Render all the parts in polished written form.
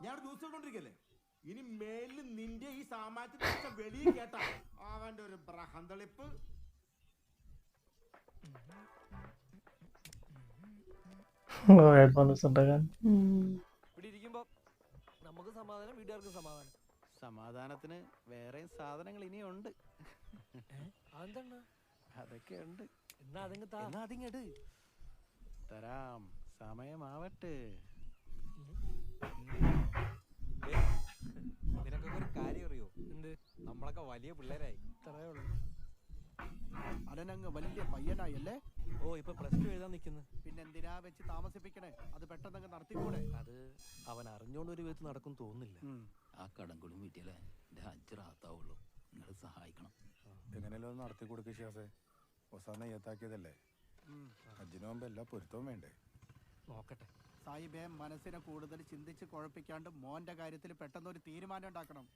ഞാൻ ന്യൂസ് കണ്ടോണ്ടിരിക്കല്ലേ, ഇനി മേലിൽ നിന്റെ ഈ സാമാന്യത്തെ വെളിയിൽ കേട്ടാ അവന്റെ ഒരു ബ്രഹന്തളിപ്പ്. ഹെഡ്ഫോൺ വെച്ചിട്ടുണ്ടാകാൻ ഇവിടെ ഇരിക്കുമ്പോ നമുക്ക് സമാധാനം, വീട്ടുകാർക്ക് സമാധാനം. സമാധാനത്തിന് വേറെ സാധനങ്ങൾ ഇനിയുണ്ട്. അതെന്താണ്? അതൊക്കെ ഉണ്ട്. എന്നാ അതിങ്ങട് തരാം, സമയമാവട്ടെ. നിനക്കൊക്കെ ഒരു കാര്യം അറിയോ? എന്ത്? നമ്മളൊക്കെ വലിയ പിള്ളേരായി. ഇത്രേ ഉള്ളൂ. അടനങ്ങ് വലിയ പയ്യനായല്ലേ? ഓ, ഇപ്പൊ +2 എഴുതാൻ നിൽക്കുന്നു. പിന്നെ എന്തിനാ വെച്ച് താമസിപ്പിക്കണേ? അത് പെട്ടെന്നങ്ങ് നടത്തിക്കൂടെ? അത് അവൻ അറിഞ്ഞോണ്ട് ഒരു വിധത്തിൽ നടക്കും തോന്നുന്നില്ല. ആ കടങ്കുളം വീട്ടിലെ എൻ്റെ ഹജ്ജ് റാത്താവുള്ളൂ. നിങ്ങൾ സഹായിക്കണം. എങ്ങനെയല്ലോ ഒന്ന് നടത്തി കൊടുക്കുക ഷിയാസെ. ഒസാന ഏത്താക്കിയതല്ലേ, ഹജ്ജിന് മുമ്പ് എല്ലാ പൊരുത്തവും വേണ്ടേ? നോക്കട്ടെ സായിബേ, മനസ്സിനെ കൂടുതൽ ചിന്തിച്ച് കുഴപ്പിക്കാണ്ട് മോന്റെ കാര്യത്തിൽ പെട്ടെന്നൊരു തീരുമാനം ഉണ്ടാക്കണം.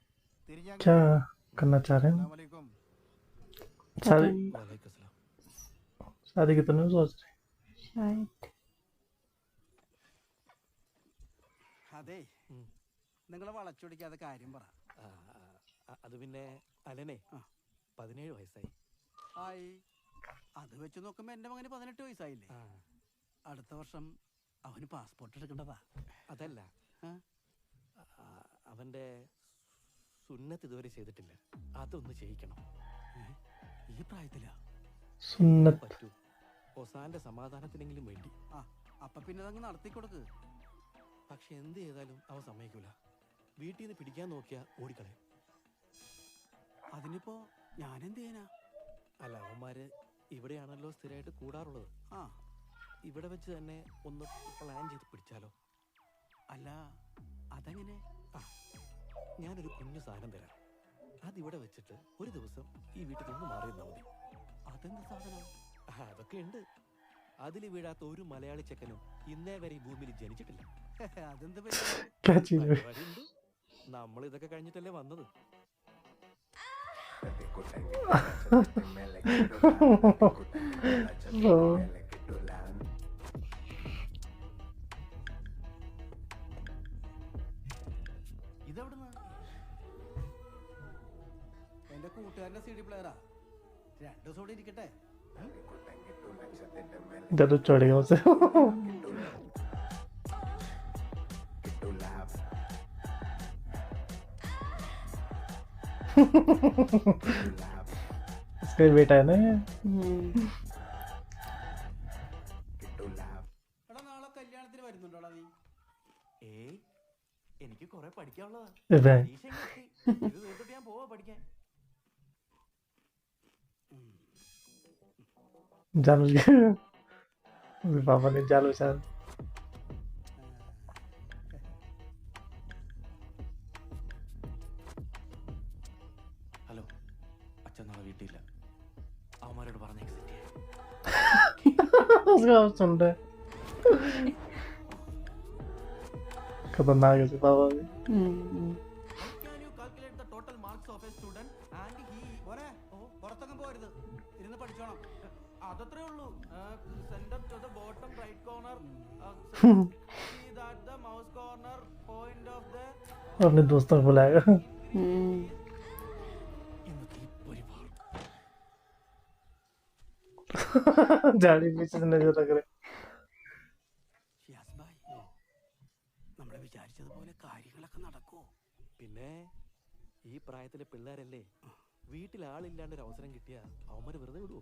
क्या करना चाह रहे हैं? വലൈക്കും. शादी വലൈക്കും സലാം. शादी की तो नहीं सोच रहे? അതെ, നിങ്ങൾ വളച്ചൊടിക്കാതെ കാര്യം പറ. അത് പിന്നെ അലനെ 17 വയസ്സായി. ആയി, അത് വെച്ച് നോക്കുമ്പോ എന്റെ മകന് 18 വയസ്സായില്ലേ? അടുത്ത വർഷം അവന് പാസ്പോർട്ട് എടുക്കേണ്ടതാ. അതല്ല, അവന്റെ സുന്നത്ത് ഇതുവരെ ചെയ്തിട്ടില്ല. അതൊന്ന് ചെയ്യിക്കണം. ഈ പ്രായത്തിലാ सुन्नत പറ്റൂ. ഒസാന്റെ സമാധാനത്തിനെങ്കിലും വേണ്ടി. അപ്പൊ പിന്നെ അതങ്ങ് നടത്തി കൊടുക്ക്. പക്ഷെ എന്ത് ചെയ്താലും അവൻ സമ്മതിക്കൂല. വീട്ടിൽ നിന്ന് പിടിക്കാൻ നോക്കിയാ ഓടിക്കളയും. അതിനിപ്പോ ഞാനെന്ത് ചെയ്യാനാ? അല്ല, അവന്മാര് ഇവിടെയാണല്ലോ സ്ഥിരമായിട്ട് കൂടാറുള്ളത്. ഇവിടെ വെച്ച് തന്നെ ഒന്ന് പ്ലാൻ ചെയ്ത് പിടിച്ചാലോ? അല്ല, അതെങ്ങനെ? ഞാനൊരു കുഞ്ഞു സാധനം തരാം. അതിവിടെ വെച്ചിട്ട് ഒരു ദിവസം ഈ വീട്ടിൽ നിന്ന് മാറി നിന്നാ മതി. അതെന്ത് സാധനം? അതൊക്കെ ഉണ്ട്. അതിൽ വീഴാത്ത ഒരു മലയാളി ചെക്കനും ഇന്നേ വരെ ഈ ഭൂമിയിൽ ജനിച്ചിട്ടില്ല. അതെന്ത് क्या चीज है? പരിപാടിയുണ്ട്. നമ്മൾ ഇതൊക്കെ കഴിഞ്ഞിട്ടല്ലേ വന്നത്. ഇതെവിടുന്ന്? എന്റെ കൂട്ടുകാരന്റെ CD പ്ലെയറാ. 2 ദിവസം കൂടി ഇരിക്കട്ടെ. इधर तो चढ़ेगा उसे. इसका बेटा है ना. എടാ, നാളെ കല്യാണത്തിന് വരുന്നുണ്ടോടാ നീ? എനിക്ക് കുറെ പഠിക്കാനുള്ളതാ. इधर പരീക്ഷ ഇങ്ങ് എത്തി. ഇത് തീർത്തിട്ട് ഞാൻ പോവാ പഠിക്കാൻ. जालू पापा ने जालू चाल. ഹലോ, അച്ഛൻ നാളെ വീട്ടിലില്ല. അവന്മാരോട് പറഞ്ഞേക്ക് സെറ്റ് ചെയ്യാൻ. उसका सुन रहे. खतरनाक है पापा भी. പുറത്തൊക്കെ പോരുത്, ഇരുന്ന് പഠിച്ചോണം. അതത്രേ ഉള്ളൂ. Centre to the bottom right corner, that the mouse corner point of the. अपने दोस्तों को बुलाएगा. झाड़ी पीछे से नजर रख रहे. നമ്മളെ വിചാരിച്ചതുപോലെ കാര്യങ്ങളൊക്കെ നടക്കോ? പിന്നെ ഈ പ്രായത്തിലെ പിള്ളേരല്ലേ, വീട്ടിൽ ആളില്ലാണ്ട് ഒരു അവസരം കിട്ടിയ അവന്മാര് വെറുതെ വിടുവോ?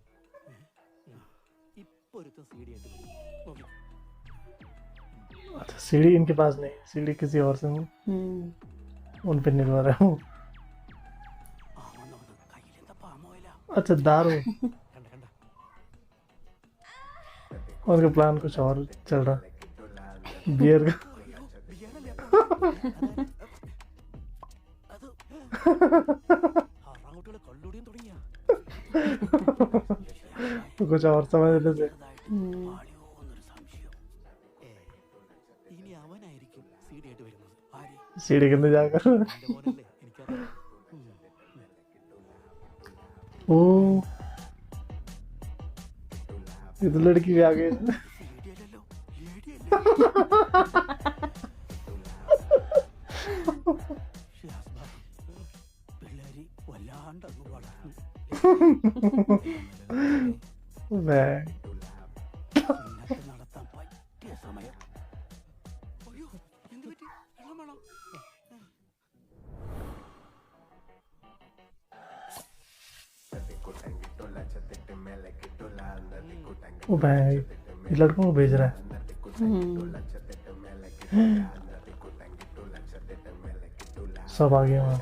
ഇപ്പൊ ഒരുത്തം CD ആയിട്ട് വരും. നോക്കി. अच्छा, सीढ़ी इनके पास नहीं, सीढ़ी किसी और से उन पे निर्भर है. अच्छा, दारू. കണ്ട കണ്ട. उनका प्लान कुछ और चल रहा. बियर का. ആറാംകുട്ടികളെ കള്ളുടിയും തുടങ്ങിയ. कुछ और समझ लेते थे. ഇനി അവനായിരിക്കും CD ആയിട്ട് വരുന്നത്. सीढ़ी के अंदर जाकर. എന്റെ മോനല്ലേ, എനിക്കറിയാം. ओ, ये तो लड़की भी आ गई. അയ്യോ എന്ത് പറ്റി വെള്ളം വേണം ओ भाई ये लड़कों को भेज रहा है सब आ गए वहाँ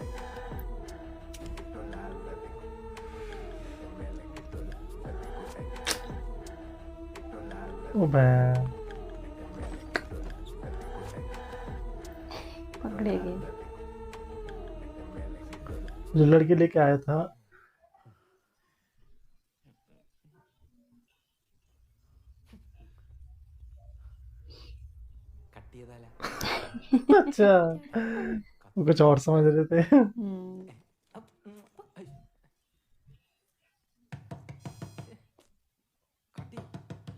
ओ भाई पकड़ेगी। जो लड़के लेके आया था കട്ട് ചെയ്താല अच्छा वो कुछ और समझ रहे थे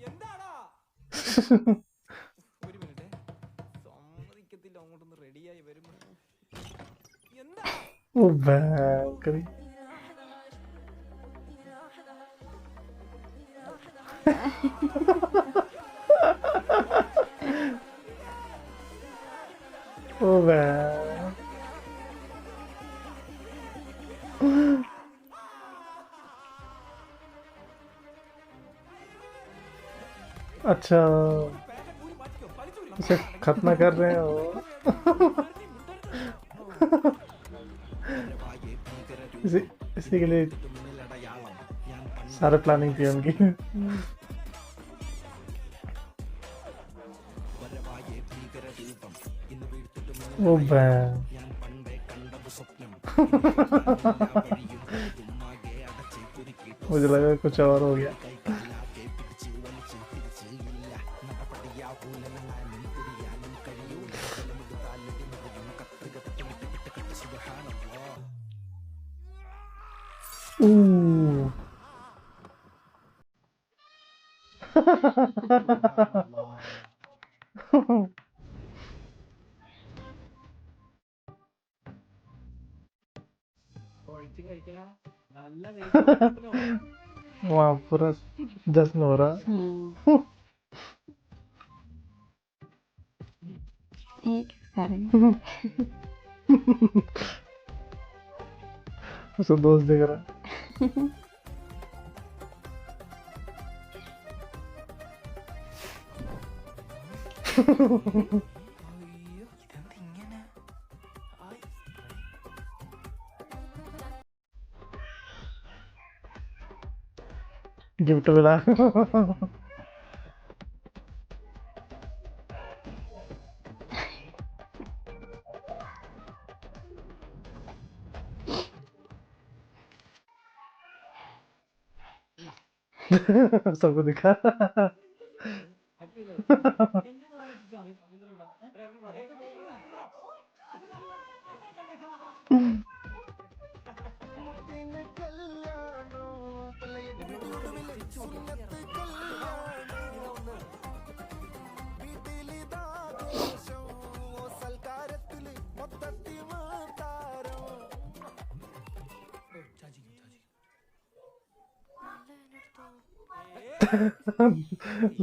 എന്താടാ ഒരു മിനിറ്റ് സമ്മതിക്കത്തില്ല അങ്ങോട്ടൊന്ന് റെഡിയായി വരുമ്പോ എന്താ ओ भाई करी ओ भाई अच्छा उसे खत्म कर रहे हो इसी के लिए सारे प्लानिंग थी उनकी ओ भाई मुझे लगा कुछ और हो गया वहाँ पूरा जश्न हो रहा एक करें उसको दोस्त देख रहा गिफ्ट मिला सबको दिखा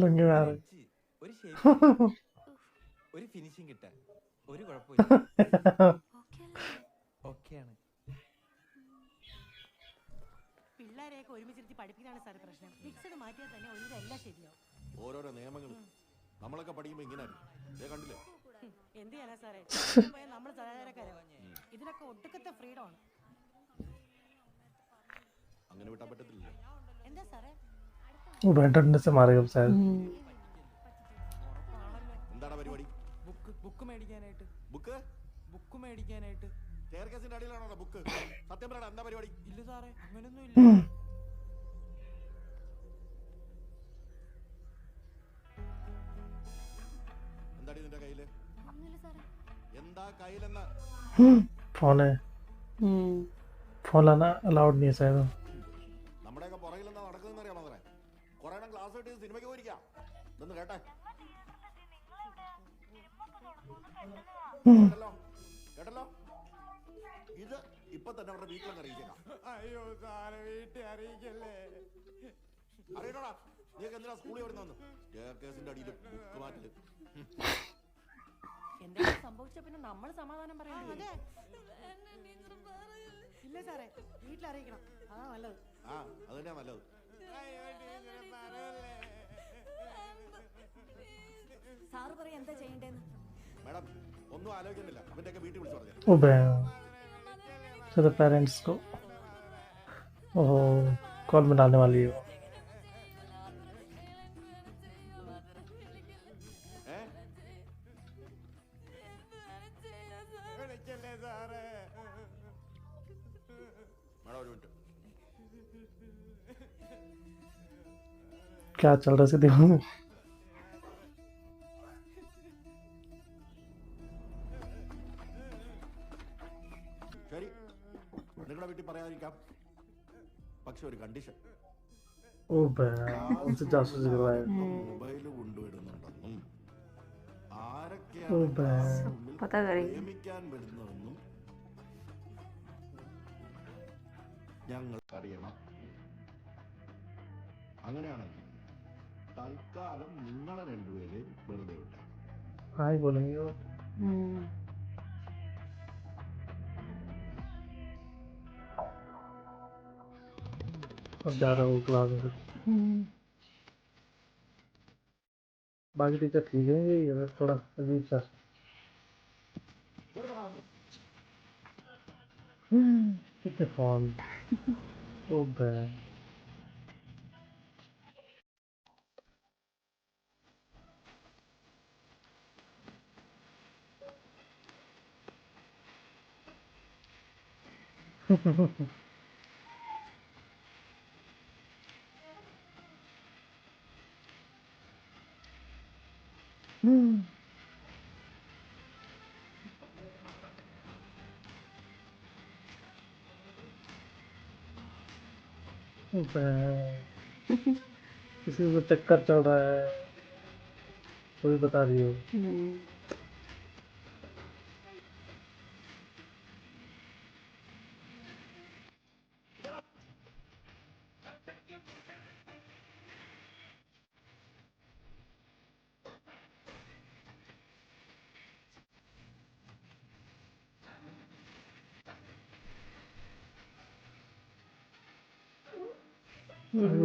लंगे में आ रहे ഒരു ഷേപ്പ് ഒരു ഫിനിഷിംഗ് കിട്ടാൻ ഒരു കുഴപ്പമില്ല ഓക്കെയാണ് പിള്ളേരെയൊക്കെ ഒരുമിച്ചിരുത്തി പഠിപ്പിക്കാനാണ് സാർ പ്രശ്നം. ഫിക്സഡ് മാറ്റിയാൽ തന്നെ ഒരുവിധം ശരിയാവും. ഓരോരോ നിയമങ്ങൾ നമ്മളൊക്കെ പഠിക്കുമ്പോ ഇങ്ങനെ കണ്ടില്ലേ എന്ത് ചെയ്യാനാ സാറേ, നമ്മൾ സാധാരണക്കാരാണ്. ഇതിലൊക്കെ ഒടുക്കത്തെ ഫ്രീഡം ആണ്. അങ്ങനെ വിട്ടാൻ പറ്റത്തില്ല. എന്താ സാറേ वो बैठने से मारेगा शायद എന്താണ് പരിപാടി? ബുക്ക് മേടിക്കാനായിട്ട് ബുക്ക് മേടിക്കാനായിട്ട് സ്റ്റെയർകേസിന്റെ അടിയിലാണോ ബുക്ക്? സത്യം പറയടാ, എന്താ പരിപാടി? ഇല്ല സാറേ, അങ്ങനൊന്നും ഇല്ല. എന്താടി നിന്റെ കയ്യില്? എന്താ കയ്യിലെന്ന്? फोन है फोन लाना अलाउड नहीं है शायद നമ്മുടെയൊക്കെ പുറകിൽ എന്താ നടക്കുന്നതെന്ന് അറിയാമോ? കുറെ എണ്ണം ക്ലാസ് കിട്ടി സിനിമയ്ക്ക് പോയിരിക്കാം. ഇതൊന്ന് കേട്ടെ. കേട്ടല്ലോ, ഇത് ഇപ്പൊ തന്നെ അവരുടെ വീട്ടിലൊന്ന് അറിയിക്കാം. അയ്യോ സാറേ, വീട്ടിൽ അറിയിക്കല്ലേ. അറിയണോടാ, നീക്ക് എന്തിനാ സ്കൂളിൽ വരുന്ന സ്റ്റെയർകേസിന്റെ അടിയിൽ ബുക്ക് മാറ്റല്? ചോദിച്ച പിന്നെ നമ്മൾ സമാധാനം പറയണ്ടേ? ഇല്ല സാറേ, വീട്ടിലറിയിക്കണം, അതാ നല്ലത്. ആ അത് തന്നെയാ നല്ലത്. സാറ് പറയാ എന്താ ചെയ്യണ്ടേന്ന്. മാഡം ഒന്നും ആലോചിക്കുന്നില്ല, അവന്റെയൊക്കെ വീട്ടിൽ വിളിച്ചു പറഞ്ഞു. Oh damn. So the parents go. Oh, call में डालने वाली है वो. മാഡം ഒരു മിനിറ്റ്. क्या चल रहा है सीधे में? ശരി, നിങ്ങളുടെ വീട്ടിൽ പറയാതിരിക്കാം, പക്ഷെ ഒരു കണ്ടീഷൻ. Oh damn. उनसे जासूस करवाया. മൊബൈൽ കൊണ്ടുവിടുന്നുണ്ടെന്നും Oh ആരൊക്കെയാണ് damn. पता करेंगे. പ്രേമിക്കാൻ വരുന്നതെന്നും ഞങ്ങൾ അറിയണം. അങ്ങനെയാണെങ്കിൽ തൽക്കാലം നിങ്ങളെ രണ്ടുപേരെ വെറുതെ വിട്ടാം. हाय बोलेंगे वो. अब जा रहा हूँ क्लास में. बाकी टीचर ठीक है, ये थोड़ा अजीब सा. कितने फोन. ओ बैन. ओ बैन. किसी को चक्कर चल रहा है, कोई बता रही हो.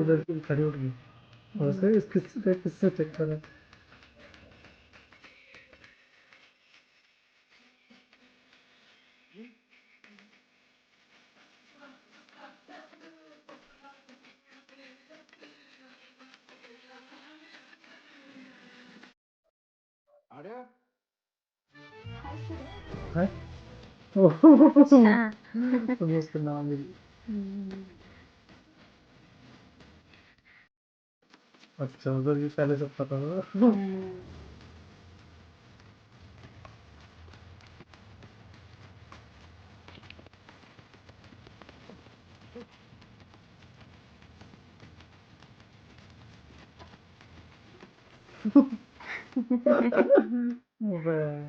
उधर की खड़ी उठ गई. वैसे किससे चक्कर है. ആരെയാ? है. तो उसका नाम भी. अच्छा, उधर की पहले से पता था. ओ बैन.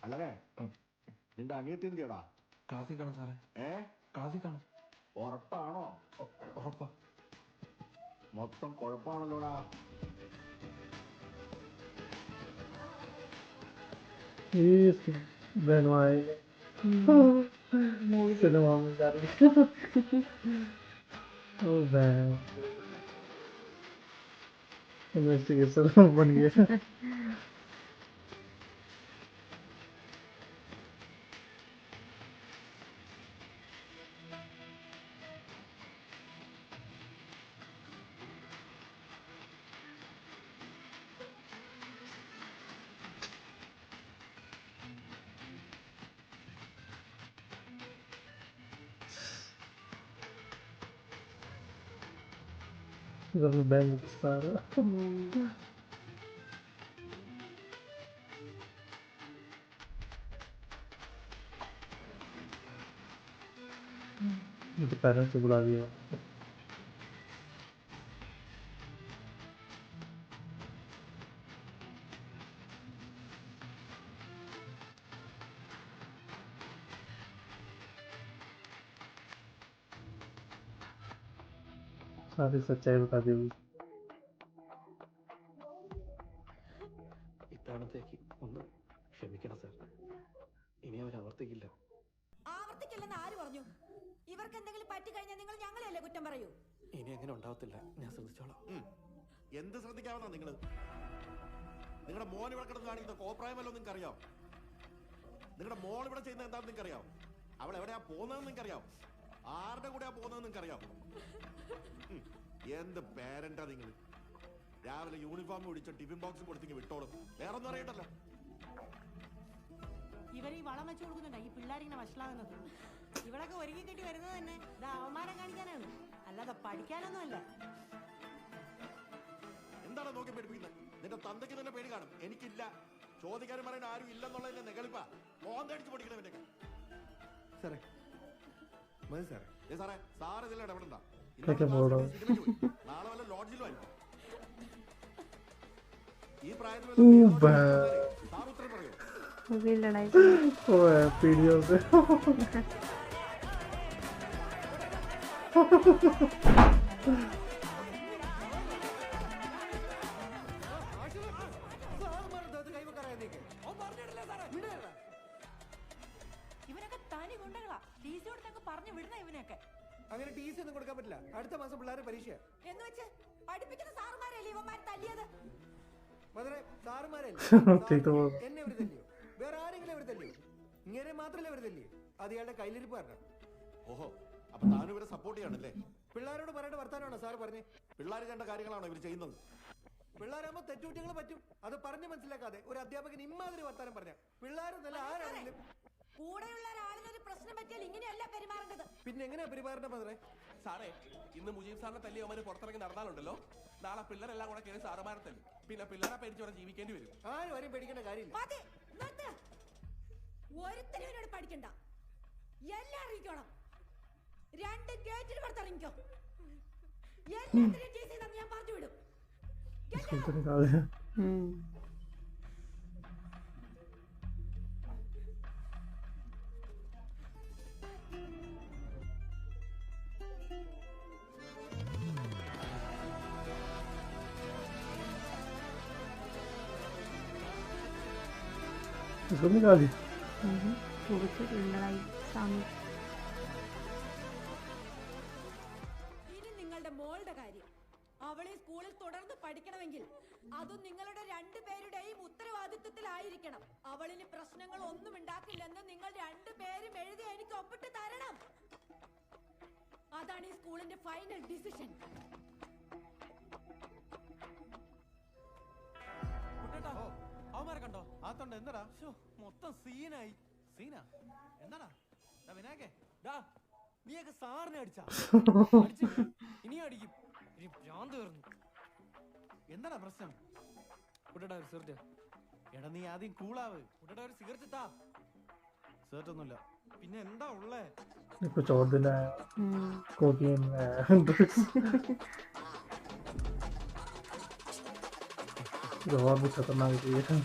അല്ലേ, നിന്റെ അനിയത്തി എന്തിയടാ? ക്ലാസ്സിൽ കാണും സാറേ, ക്ലാസ്സിൽ കാണും. ഉറപ്പാണോ? ഉറപ്പാ. മൊത്തം കുഴപ്പമാണല്ലോടാ. ये बनवाए सिनेमा में जा रही है. ओ बैन. इन्वेस्टिगेशन बन गया. इधर में बैन सारा. मुझे पेरेंट्स को बुला दिया. सारी सच्चाई बता दी हुई। ഇത്തവണത്തേക്ക് ഒന്ന് ക്ഷമിക്കണം സാർ. ഇനി അവർ ആവർത്തിക്കില്ല. ആവർത്തിക്കില്ലെന്ന് ആര് പറഞ്ഞു? ഇവർക്ക് എന്തെങ്കിലും പറ്റിക്കഴിഞ്ഞാൽ നിങ്ങൾ ഞങ്ങളെയല്ലേ കുറ്റം പറയൂ? ഇനി അങ്ങനെ ഉണ്ടാവത്തില്ല. ഞാൻ ശ്രദ്ധിച്ചോളാം. എന്ത് ശ്രദ്ധിക്കാമെന്നാ നിങ്ങള്? നിങ്ങളുടെ മോൻ ഇവിടെ കിടന്ന് കാണിക്കുന്ന കോപ്രായമല്ലോ നിങ്ങൾക്ക് അറിയാം. നിങ്ങളുടെ മോൾ ഇവിടെ ചെയ്യുന്നത് എന്താണെന്ന് നിങ്ങൾക്ക് അറിയാം. അവൾ എവിടെയാ പോകുന്നതെന്ന് നിങ്ങൾക്ക് അറിയാം. ആരുടെ കൂടെയാ പോകുന്നതെന്ന് നിങ്ങൾക്ക് അറിയാം. എന്ത് പേരന്റാ നിങ്ങൾ? രാവിലെ യൂണിഫോം പിടിച്ച ടിഫിൻ ബോക്സ് കൊടുത്തെങ്കിൽ വിട്ടോളും. വേറെ ഒന്നും അറിയണ്ടല്ലോ. ഇവർ ഈ വളം വെച്ചു കൊടുക്കുന്നുണ്ടോ ഈ പിള്ളേരിങ്ങനെ വഷളാകുന്നത്? ഇവളൊക്കെ ഒരുങ്ങി കെട്ടി വരുന്നത് തന്നെ ഇത് അവമാനം കാണിക്കാനാണ്, അല്ലാതെ പഠിക്കാനൊന്നും അല്ല. എന്താണ് നോക്കി പഠിപ്പിക്കുന്നത്? നിന്റെ തന്തയ്ക്ക് തന്നെ പേടി കാണും, എനിക്കില്ല. ചോദിക്കാനും പറയാൻ ആരും ഇല്ലെന്നുള്ളതിന്റെ നെകളിപ്പാ. മോന്തടിച്ച് പഠിക്കണവന്റെ സാറേ മതി സാറേ. സാറേ സാർ ഇതിൽ ഇടപെടണ്ട. നാളെ വല്ല ലോഡ്ജിലും ആയിരിക്കും. ഈ പ്രായത്തിൽ സാർ ഉത്തരം പറയൂ. ഇവനൊക്കെ തനി ഗുണ്ടകളാ. ടീസി കൊടുത്തൊക്കെ പറഞ്ഞു വിടുന്ന ഇവനൊക്കെ. അങ്ങനെ ടീസി ഒന്നും കൊടുക്കാൻ പറ്റില്ല. അടുത്ത മാസം പിള്ളേരെ പരീക്ഷ എന്ന് വെച്ച് പഠിപ്പിക്കുന്ന സാറുമാരല്ലേ ഇവന്മാർ തല്ലിയത്? മധുര സാറുമാരല്ലേ എന്നെ അവർ തല്ലിയോ? വേറെ ആരെങ്കിലും അവർ തല്ലിയോ? ഇങ്ങനെ മാത്രമല്ലേ അവർ തല്ലിയോ? അത് ഇയാളുടെ കയ്യിലിരിപ്പ് കാരണം. ഓഹോ, അപ്പൊ താനും ഇവരെ സപ്പോർട്ട് ചെയ്യാണല്ലേ? പിള്ളേരോട് പറയേണ്ട വർത്താനമാണോ സാറ് പറഞ്ഞേ? പിള്ളേർ കണ്ട കാര്യങ്ങളാണോ ഇവർ ചെയ്യുന്നത്? പിള്ളേരാകുമ്പോ തെറ്റുകുറ്റങ്ങൾ പറ്റും. അത് പറഞ്ഞ് മനസ്സിലാക്കാതെ ഒരു അധ്യാപകൻ ഇമ്മാതിരി വർത്താനം പറഞ്ഞ പിള്ളേർ നല്ല ആരാണെങ്കിലും കൂടെയുള്ള ഒരാളിനൊരു പ്രശ്നം പറ്റിയാൽ ഇങ്ങനെയല്ല പെരുമാറേണ്ടത്. പിന്നെ എങ്ങനെയാ പെരുമാറേണ്ട മധുരേ? സാറേ, ഇന്ന് മുജീബ് സാറിനെ തല്ലി അവന് പുറത്തിറങ്ങി നടന്നാലുണ്ടല്ലോ, നാളെ പിള്ളേരെല്ലാം കൂടെ കയറി സാറുമാരെ തല്ലി. പിന്നെ പിള്ളേരെ പേടിച്ചവരെ ജീവിക്കേണ്ടി വരും. ആരും ആരും പേടിക്കേണ്ട കാര്യമില്ല. മതി, നിർത്ത്. ഒരുത്തരും എന്നോട് പഠിക്കണ്ട. എല്ലാം അറിയിക്കണം. 2 ഗേറ്റിൽ പുറത്തിറങ്ങിക്കോ. എല്ലാത്തിനും ടീസി ഞാൻ പറഞ്ഞു വിടും. इसको निकाल दी। ഇനി നിങ്ങളുടെ മോളുടെ കാര്യം. അവളെ സ്കൂളിൽ തുടർന്ന് പഠിക്കണമെങ്കിൽ അതും നിങ്ങളുടെ 2 പേരുടെയും ഉത്തരവാദിത്വത്തിലായിരിക്കണം. അവളിന് പ്രശ്നങ്ങൾ ഒന്നും ഉണ്ടാക്കില്ലെന്ന് നിങ്ങൾ 2 പേരും എഴുതി എനിക്ക് ഒപ്പിട്ട് തരണം. അതാണ് ഈ സ്കൂളിന്റെ ഫൈനൽ ഡിസിഷൻ. അവന്മാരെ കണ്ടോ? ആത്തോണ്ട് എന്താടാ മൊത്തം സീനായി. സീനാ എന്താടാ വിനായകെ? നീയൊക്കെ സാറിനെ അടിച്ചാ? ഇനിയും അടിക്കും. ഇനി ഭ്രാന്ത് തീർന്നു. എന്താടാ പ്രശ്നം? കുട്ടടാ ഒരു സിഗരറ്റ്. എടാ നീ ആദ്യം കൂളാവ്. കുട്ടടാ ഒരു സിഗരറ്റ് താ. സിഗരറ്റ് ഒന്നുമില്ല. പിന്നെ എന്താ ഉള്ളേ? कुछ और दिन है कोकीन जो और भी खतरनाक चीज है।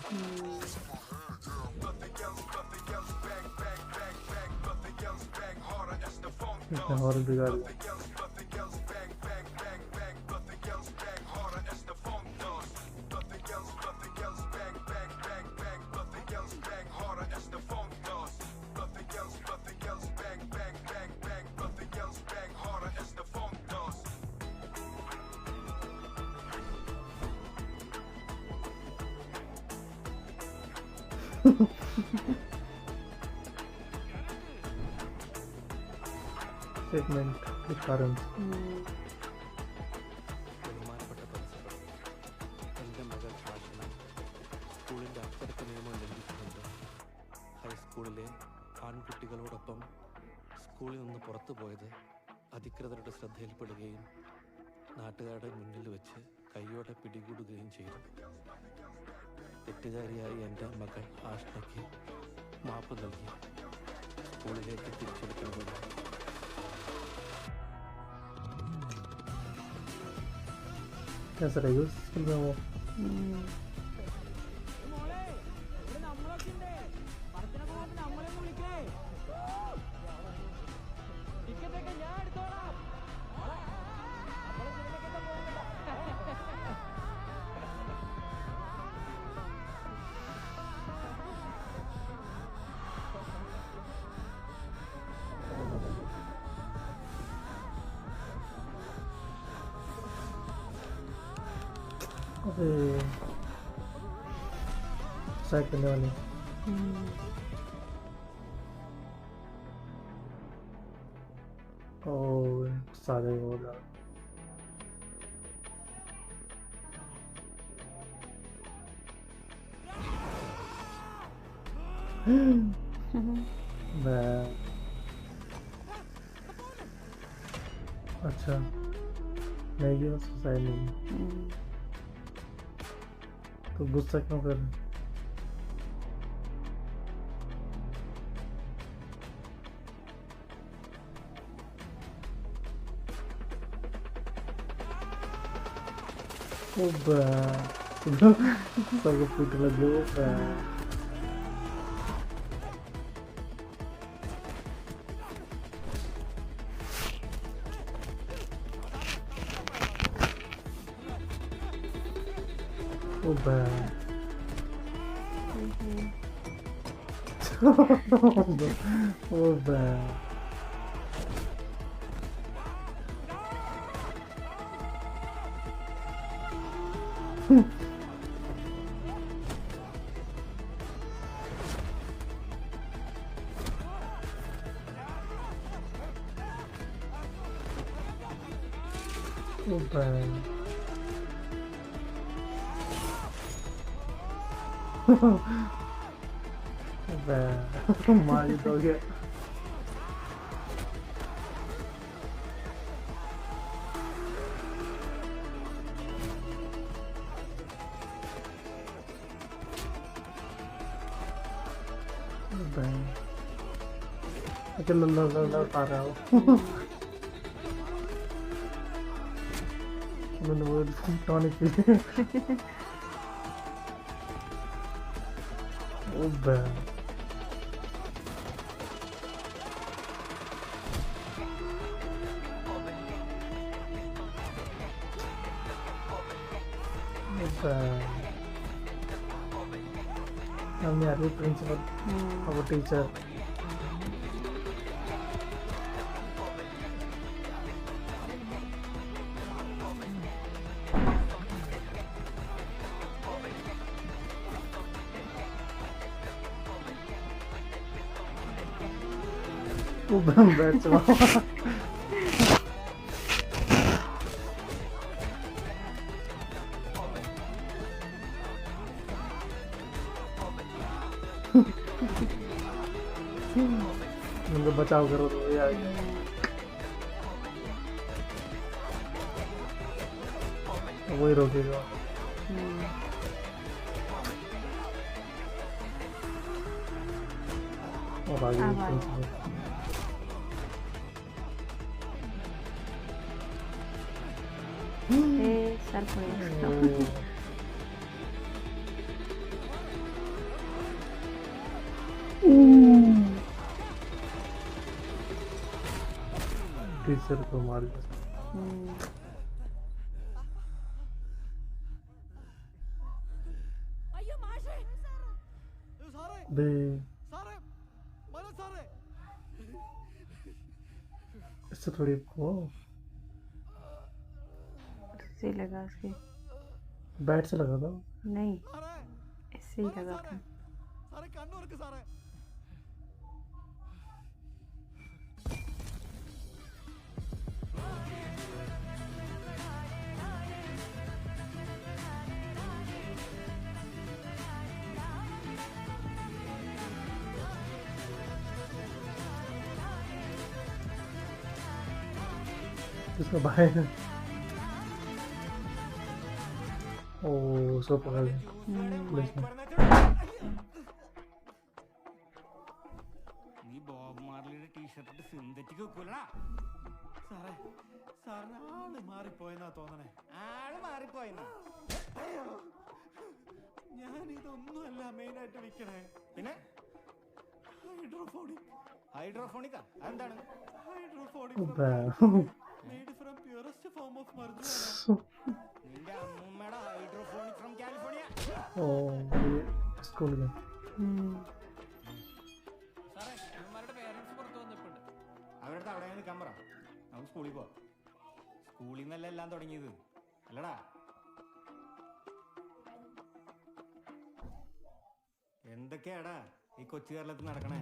और बिगाड़ segment difference. ബഹുമാനപ്പെട്ട പ്രിൻസിപ്പൽ, എൻ്റെ മകൾ ഷാഷിന സ്കൂളിൻ്റെ അച്ചടക്ക നിയമം ലംഘിക്കുന്നുണ്ട്. ഹൈസ്കൂളിലെ ആൺകുട്ടികളോടൊപ്പം സ്കൂളിൽ നിന്ന് പുറത്തു പോയത് അധികൃതരുടെ ശ്രദ്ധയിൽപ്പെടുകയും നാട്ടുകാരുടെ മുന്നിൽ വെച്ച് കൈയോടെ പിടികൂടുകയും ചെയ്തു. തെറ്റുകാരിയായി എൻ്റെ മകൾ ആഷ്നയ്ക്ക് മാപ്പ് നൽകി സ്കൂളിലേക്ക് തിരിച്ചെടുക്കണമെന്ന് कैसा रहेगा स्कूल में वो? सेकंड वाली और सारे हो रहा अच्छा नहीं ये सुसाइड नहीं तो गुस्सा क्यों कर रहे हैं? Oba, sangat putih lagi oba. Oba. Oba. Oba. Oba. मार दोगे अच्छा लड़ पा रहा हूँ मैंने वो टॉनिक पी लिया ओबे I'm the principal, our teacher. बैठ जाओ उनको बचाव करो तो यार वही रोकेगा और आगे सर पड़ेगा टीचर को मार दे इससे थोड़ी वो इससे लगा उसके बैट से लगा था नहीं इससे ही लगा था इसका भाई ओ उसको पकड़ लिया पुलिस ने നീ ബോബ് മാർലിയുടെ ടീഷർട്ട് ഇട്ട് സിന്തറ്റിക് വെക്കൂലടാ സാറേ സാറിന് ആള് മാറിപ്പോയെന്നാ തോന്നണേ ആള് മാറിപ്പോയെന്നാ ഞാൻ ഇതൊന്നുമല്ല മെയിനായിട്ട് വിൽക്കണേ പിന്നെ ഹൈഡ്രോഫോണിക്കാ അതെന്താണ് hydroponic made from purest form of marijuana നിന്റെ അമ്മൂമ്മയുടെ ഹൈഡ്രോഫോണിക് ഫ്രം കാലിഫോർണിയ ഓ സ്കൂൾ ഗെയിം സാറേ അമ്മമാരുടെ പേരൻസ് പുറത്ത് വന്നിട്ടുണ്ട് അവരുടെ അവിടെ നിൽക്കാൻ പറ നമുക്ക് സ്കൂളിൽ പോവാം സ്കൂളിൽ നിന്നല്ല എല്ലാം തുടങ്ങിയത് അല്ലടാ എന്തൊക്കെയാടാ ഈ കൊച്ചു കേരളത്തിൽ നടക്കണേ?